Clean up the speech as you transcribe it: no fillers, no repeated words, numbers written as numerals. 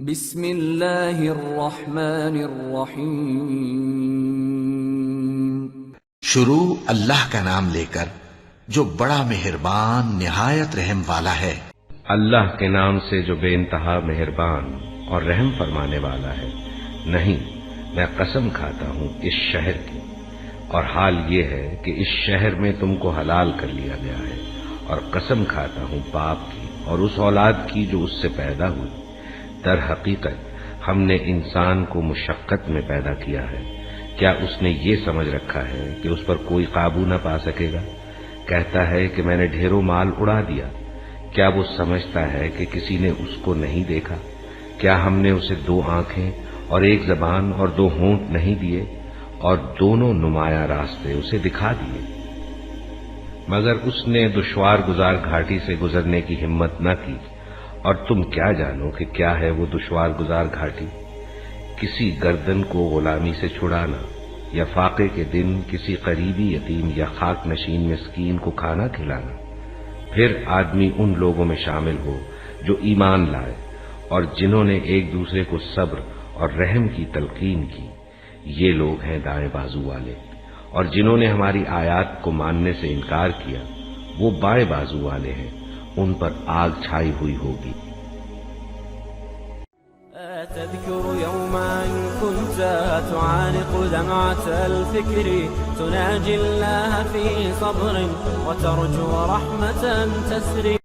بسم اللہ الرحمن الرحیم۔ شروع اللہ کا نام لے کر جو بڑا مہربان نہایت رحم والا ہے۔ اللہ کے نام سے جو بے انتہا مہربان اور رحم فرمانے والا ہے۔ نہیں، میں قسم کھاتا ہوں اس شہر کی، اور حال یہ ہے کہ اس شہر میں تم کو حلال کر لیا گیا ہے، اور قسم کھاتا ہوں باپ کی اور اس اولاد کی جو اس سے پیدا ہوئی۔ در حقیقت ہم نے انسان کو مشقت میں پیدا کیا ہے، کیا اس نے یہ سمجھ رکھا ہے کہ اس پر کوئی قابو نہ پا سکے گا؟ کہتا ہے کہ میں نے ڈھیروں مال اڑا دیا، کیا وہ سمجھتا ہے کہ کسی نے اس کو نہیں دیکھا؟ کیا ہم نے اسے 2 آنکھیں اور 1 زبان اور 2 ہونٹ نہیں دیے، اور دونوں نمایاں راستے اسے دکھا دیے؟ مگر اس نے دشوار گزار گھاٹی سے گزرنے کی ہمت نہ کی، اور تم کیا جانو کہ کیا ہے وہ دشوار گزار گھاٹی؟ کسی گردن کو غلامی سے چھڑانا، یا فاقے کے دن کسی قریبی یتیم یا خاک نشین مسکین کو کھانا کھلانا۔ پھر آدمی ان لوگوں میں شامل ہو جو ایمان لائے اور جنہوں نے ایک دوسرے کو صبر اور رحم کی تلقین کی، یہ لوگ ہیں دائیں بازو والے، اور جنہوں نے ہماری آیات کو ماننے سے انکار کیا وہ بائیں بازو والے ہیں، ان پر آگ چھائی ہوئی ہوگی۔ تذكر يوما كنت تعانق دمعة الفكر، تناجي الله في صبر وترجو رحمة تسري.